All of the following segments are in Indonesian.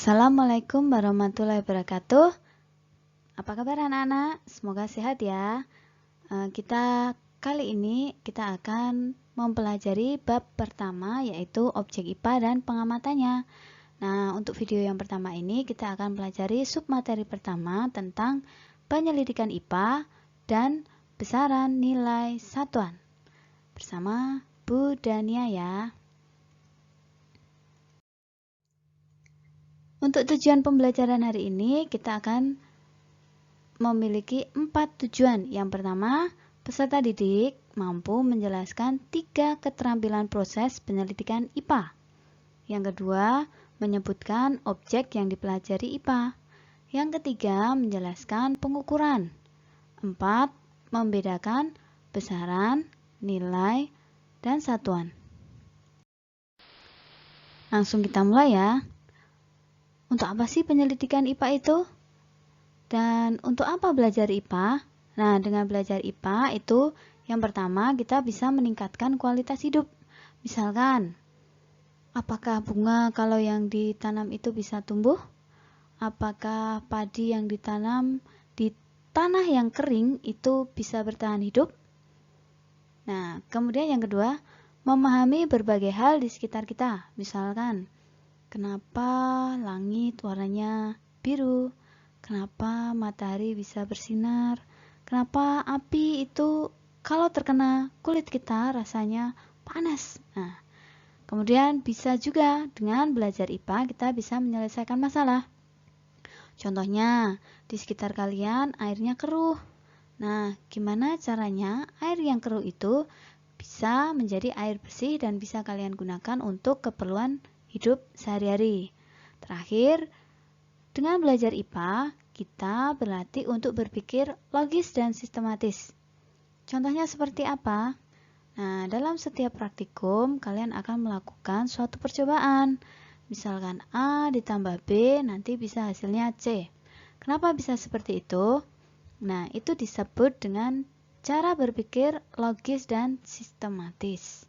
Assalamualaikum warahmatullahi wabarakatuh. Apa kabar anak-anak? Semoga sehat ya. Kali ini kita akan mempelajari bab pertama, yaitu objek IPA dan pengamatannya. Nah, untuk video yang pertama ini kita akan pelajari submateri pertama tentang penyelidikan IPA dan besaran nilai satuan bersama Bu Dania ya. Untuk tujuan pembelajaran hari ini, kita akan memiliki 4 tujuan. Yang pertama, peserta didik mampu menjelaskan 3 keterampilan proses penyelidikan IPA. Yang kedua, menyebutkan objek yang dipelajari IPA. Yang ketiga, menjelaskan pengukuran. 4, membedakan besaran, nilai, dan satuan. Langsung kita mulai ya. Untuk apa sih penyelidikan IPA itu? Dan untuk apa belajar IPA? Nah, dengan belajar IPA itu yang pertama kita bisa meningkatkan kualitas hidup. Misalkan, apakah bunga kalau yang ditanam itu bisa tumbuh? Apakah padi yang ditanam di tanah yang kering itu bisa bertahan hidup? Nah, kemudian yang kedua, memahami berbagai hal di sekitar kita. Misalkan, kenapa langit warnanya biru? Kenapa matahari bisa bersinar? Kenapa api itu kalau terkena kulit kita rasanya panas? Nah, kemudian bisa juga dengan belajar IPA kita bisa menyelesaikan masalah. Contohnya, di sekitar kalian airnya keruh. Nah, gimana caranya air yang keruh itu bisa menjadi air bersih dan bisa kalian gunakan untuk keperluan hidup sehari-hari. Terakhir, dengan belajar IPA, kita berlatih untuk berpikir logis dan sistematis. Contohnya seperti apa? Nah, dalam setiap praktikum, kalian akan melakukan suatu percobaan. Misalkan A ditambah B, nanti bisa hasilnya C. Kenapa bisa seperti itu? Nah, itu disebut dengan cara berpikir logis dan sistematis.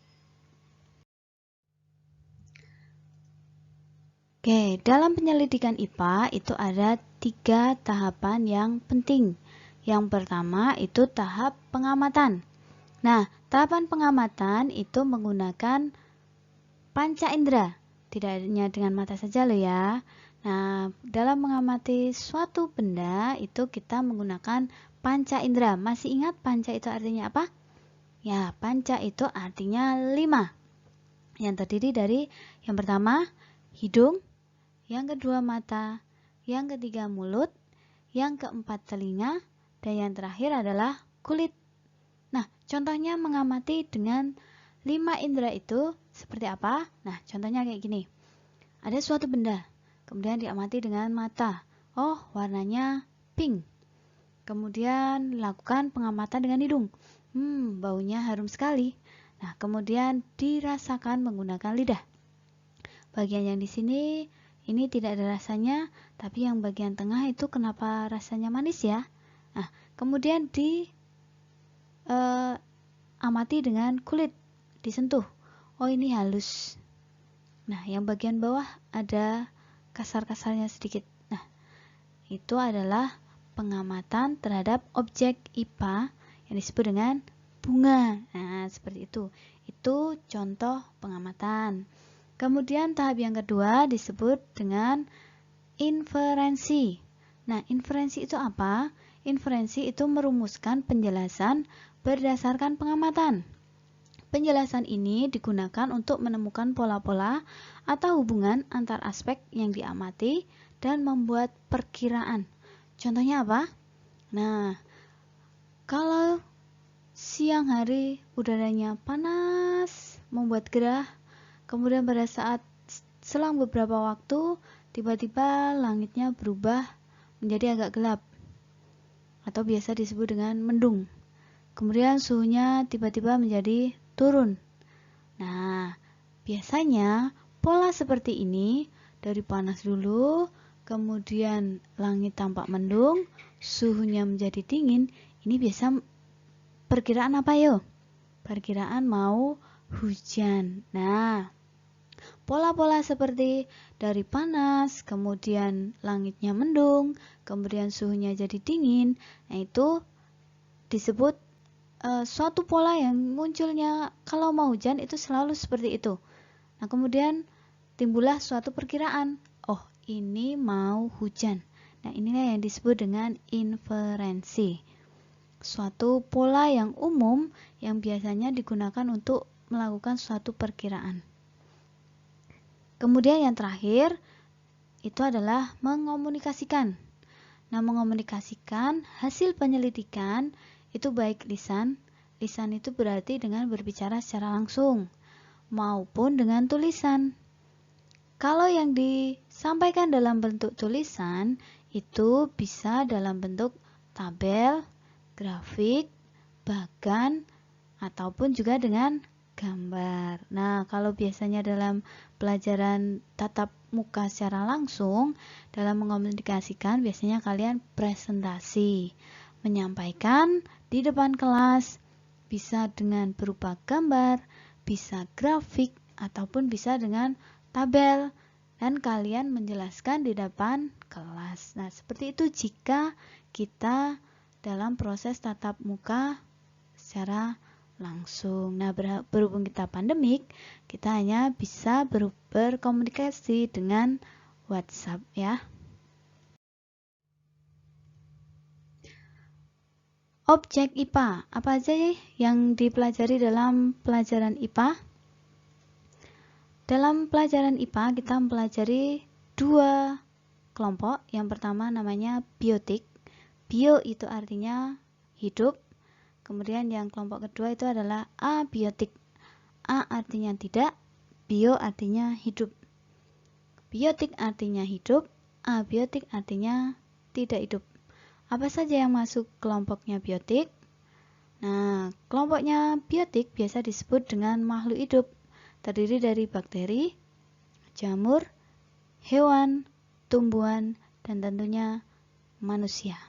Oke, dalam penyelidikan IPA itu ada 3 tahapan yang penting. Yang pertama itu tahap pengamatan. Nah, tahapan pengamatan itu menggunakan panca indera. Tidak hanya dengan mata saja loh ya. Nah, dalam mengamati suatu benda itu kita menggunakan panca indera. Masih ingat panca itu artinya apa? Ya, panca itu artinya 5. Yang terdiri dari yang pertama, hidung, yang kedua mata, yang ketiga mulut, yang keempat telinga, dan yang terakhir adalah kulit. Nah, contohnya mengamati dengan 5 indera itu seperti apa? Nah, contohnya kayak gini. Ada suatu benda, kemudian diamati dengan mata. Oh, warnanya pink. Kemudian lakukan pengamatan dengan hidung. Baunya harum sekali. Nah, kemudian dirasakan menggunakan lidah. Bagian yang di sini ini tidak ada rasanya, tapi yang bagian tengah itu kenapa rasanya manis ya? Nah, kemudian amati dengan kulit, disentuh. Oh, ini halus. Nah, yang bagian bawah ada kasar-kasarnya sedikit. Nah, itu adalah pengamatan terhadap objek IPA yang disebut dengan bunga. Nah, seperti itu. Itu contoh pengamatan. Kemudian tahap yang kedua disebut dengan inferensi. Nah, inferensi itu apa? Inferensi itu merumuskan penjelasan berdasarkan pengamatan. Penjelasan ini digunakan untuk menemukan pola-pola atau hubungan antar aspek yang diamati dan membuat perkiraan. Contohnya apa? Nah, kalau siang hari udaranya panas, membuat gerah, kemudian pada saat selang beberapa waktu, tiba-tiba langitnya berubah menjadi agak gelap, atau biasa disebut dengan mendung. Kemudian suhunya tiba-tiba menjadi turun. Nah, biasanya pola seperti ini dari panas dulu, kemudian langit tampak mendung, suhunya menjadi dingin. Ini biasa perkiraan apa yo? Perkiraan mau hujan. Nah, pola-pola seperti dari panas, kemudian langitnya mendung, kemudian suhunya jadi dingin. Nah, itu disebut suatu pola yang munculnya kalau mau hujan itu selalu seperti itu. Nah, kemudian timbullah suatu perkiraan. Oh, ini mau hujan. Nah, inilah yang disebut dengan inferensi. Suatu pola yang umum yang biasanya digunakan untuk melakukan suatu perkiraan. Kemudian yang terakhir itu adalah mengomunikasikan. Nah, mengomunikasikan hasil penyelidikan itu baik lisan. Lisan itu berarti dengan berbicara secara langsung maupun dengan tulisan. Kalau yang disampaikan dalam bentuk tulisan itu bisa dalam bentuk tabel, grafik, bahkan ataupun juga dengan gambar. Nah, kalau biasanya dalam pelajaran tatap muka secara langsung, dalam mengomunikasikan biasanya kalian presentasi, menyampaikan di depan kelas, bisa dengan berupa gambar, bisa grafik, ataupun bisa dengan tabel, dan kalian menjelaskan di depan kelas. Nah, seperti itu jika kita dalam proses tatap muka secara langsung. Nah, berhubung kita pandemik, kita hanya bisa berkomunikasi dengan WhatsApp ya. Objek IPA, apa aja yang dipelajari dalam pelajaran IPA? Dalam pelajaran IPA kita mempelajari dua kelompok. Yang pertama namanya biotik. Bio itu artinya hidup. Kemudian yang kelompok kedua itu adalah abiotik. A artinya tidak, bio artinya hidup. Biotik artinya hidup, abiotik artinya tidak hidup. Apa saja yang masuk kelompoknya biotik? Nah, kelompoknya biotik biasa disebut dengan makhluk hidup. Terdiri dari bakteri, jamur, hewan, tumbuhan, dan tentunya manusia.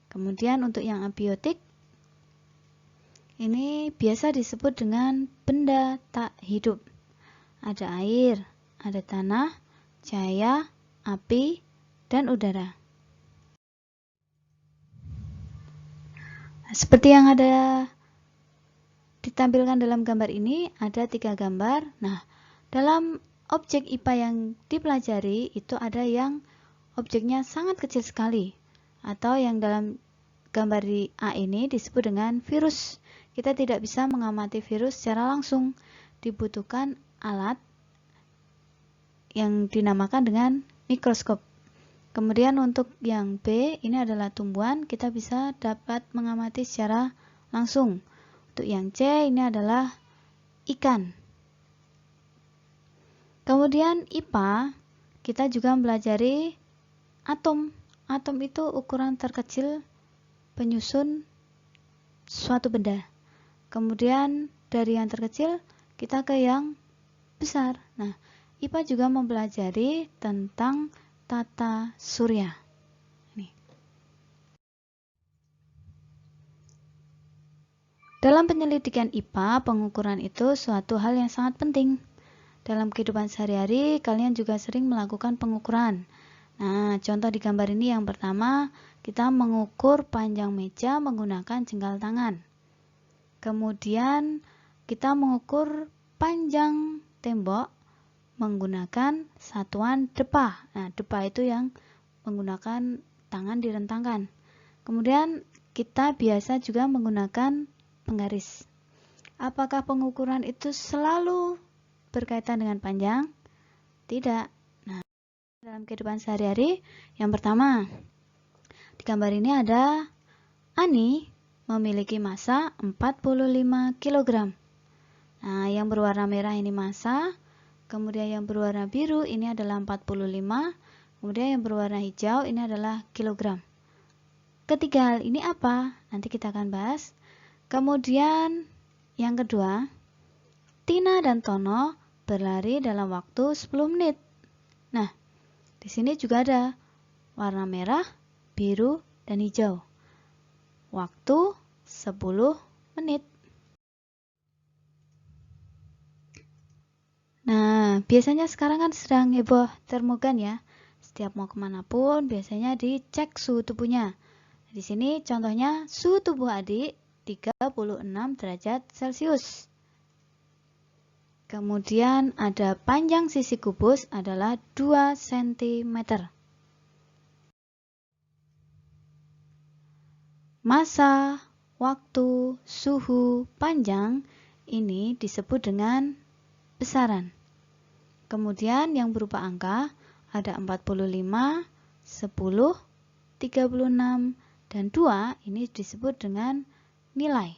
Kemudian untuk yang abiotik, ini biasa disebut dengan benda tak hidup. Ada air, ada tanah, cahaya, api, dan udara. Seperti yang ada ditampilkan dalam gambar ini, ada 3 gambar. Nah, dalam objek IPA yang dipelajari itu ada yang objeknya sangat kecil sekali, atau yang dalam gambar di A ini disebut dengan virus. Kita tidak bisa mengamati virus secara langsung. Dibutuhkan alat yang dinamakan dengan mikroskop. Kemudian untuk yang B, ini adalah tumbuhan, kita bisa dapat mengamati secara langsung. Untuk yang C, ini adalah ikan. Kemudian IPA, kita juga mempelajari atom. Atom itu ukuran terkecil penyusun suatu benda. Kemudian dari yang terkecil kita ke yang besar. Nah, IPA juga mempelajari tentang tata surya. Ini. Dalam penyelidikan IPA, pengukuran itu suatu hal yang sangat penting. Dalam kehidupan sehari-hari, kalian juga sering melakukan pengukuran. Nah, contoh di gambar ini yang pertama, kita mengukur panjang meja menggunakan jengkal tangan. Kemudian kita mengukur panjang tembok menggunakan satuan depa. Nah, depa itu yang menggunakan tangan direntangkan. Kemudian kita biasa juga menggunakan penggaris. Apakah pengukuran itu selalu berkaitan dengan panjang? Tidak. Nah, dalam kehidupan sehari-hari, yang pertama, di gambar ini ada Ani memiliki massa 45 kg. Nah, yang berwarna merah ini massa, kemudian yang berwarna biru ini adalah 45, kemudian yang berwarna hijau ini adalah kilogram. Ketiga hal ini apa? Nanti kita akan bahas. Kemudian yang kedua, Tina dan Tono berlari dalam waktu 10 menit. Nah, di sini juga ada warna merah, biru, dan hijau. Waktu 10 menit. Nah, biasanya sekarang kan sedang heboh termogan ya. Setiap mau kemanapun biasanya dicek suhu tubuhnya. Di sini contohnya suhu tubuh adik 36 derajat Celcius. Kemudian ada panjang sisi kubus adalah 2 cm. Massa, waktu, suhu, panjang ini disebut dengan besaran. Kemudian yang berupa angka ada 45, 10, 36, dan 2 ini disebut dengan nilai.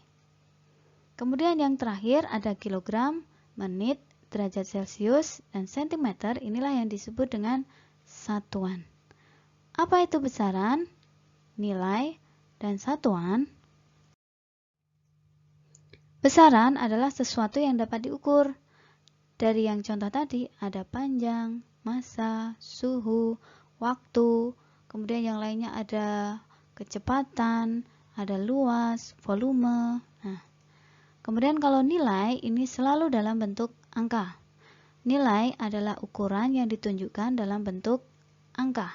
Kemudian yang terakhir ada kilogram, menit, derajat Celcius, dan sentimeter. Inilah yang disebut dengan satuan. Apa itu besaran, nilai, dan satuan? Besaran adalah sesuatu yang dapat diukur. Dari yang contoh tadi ada panjang, massa, suhu, waktu, kemudian yang lainnya ada kecepatan, ada luas, volume. Nah, kemudian kalau nilai ini selalu dalam bentuk angka. Nilai adalah ukuran yang ditunjukkan dalam bentuk angka.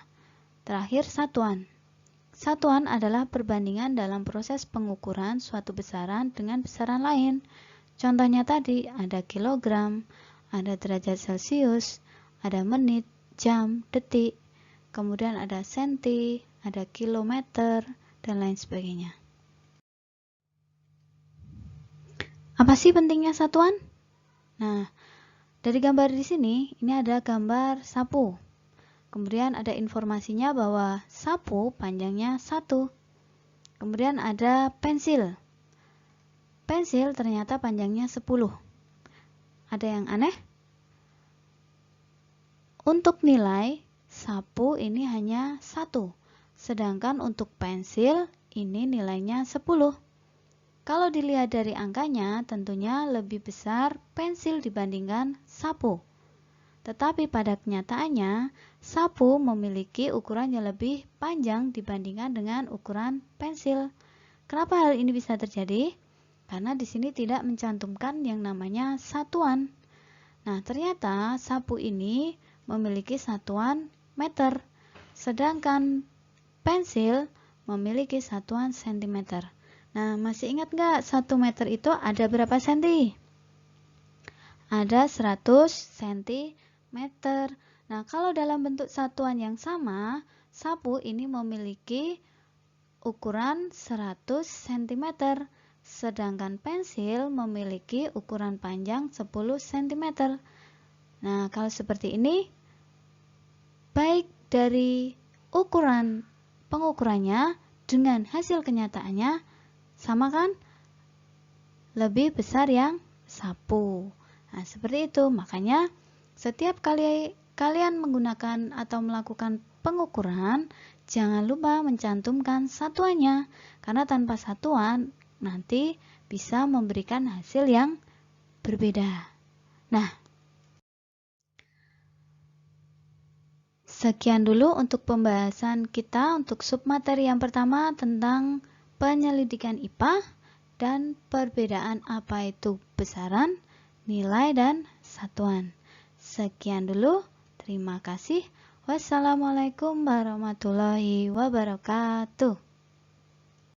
Terakhir satuan. Satuan adalah perbandingan dalam proses pengukuran suatu besaran dengan besaran lain. Contohnya tadi ada kilogram, ada derajat Celcius, ada menit, jam, detik, kemudian ada senti, ada kilometer, dan lain sebagainya. Apa sih pentingnya satuan? Nah, dari gambar di sini, ini ada gambar sapu. Kemudian ada informasinya bahwa sapu panjangnya 1. Kemudian ada pensil. Pensil ternyata panjangnya 10. Ada yang aneh? Untuk nilai, sapu ini hanya 1. Sedangkan untuk pensil, ini nilainya 10. Kalau dilihat dari angkanya, tentunya lebih besar pensil dibandingkan sapu. Tetapi pada kenyataannya, sapu memiliki ukuran yang lebih panjang dibandingkan dengan ukuran pensil. Kenapa hal ini bisa terjadi? Karena di sini tidak mencantumkan yang namanya satuan. Nah, ternyata sapu ini memiliki satuan meter, sedangkan pensil memiliki satuan sentimeter. Nah, masih ingat nggak 1 meter itu ada berapa senti? Ada 100 sentimeter. Nah, kalau dalam bentuk satuan yang sama, sapu ini memiliki ukuran 100 cm, sedangkan pensil memiliki ukuran panjang 10 cm. Nah, kalau seperti ini, baik dari ukuran pengukurannya dengan hasil kenyataannya, sama kan? Lebih besar yang sapu. Nah, seperti itu. Makanya setiap kali kalian menggunakan atau melakukan pengukuran, jangan lupa mencantumkan satuannya. Karena tanpa satuan, nanti bisa memberikan hasil yang berbeda. Nah, sekian dulu untuk pembahasan kita untuk submateri yang pertama tentang penyelidikan IPA dan perbedaan apa itu besaran, nilai, dan satuan. Sekian dulu, terima kasih. Wassalamualaikum warahmatullahi wabarakatuh.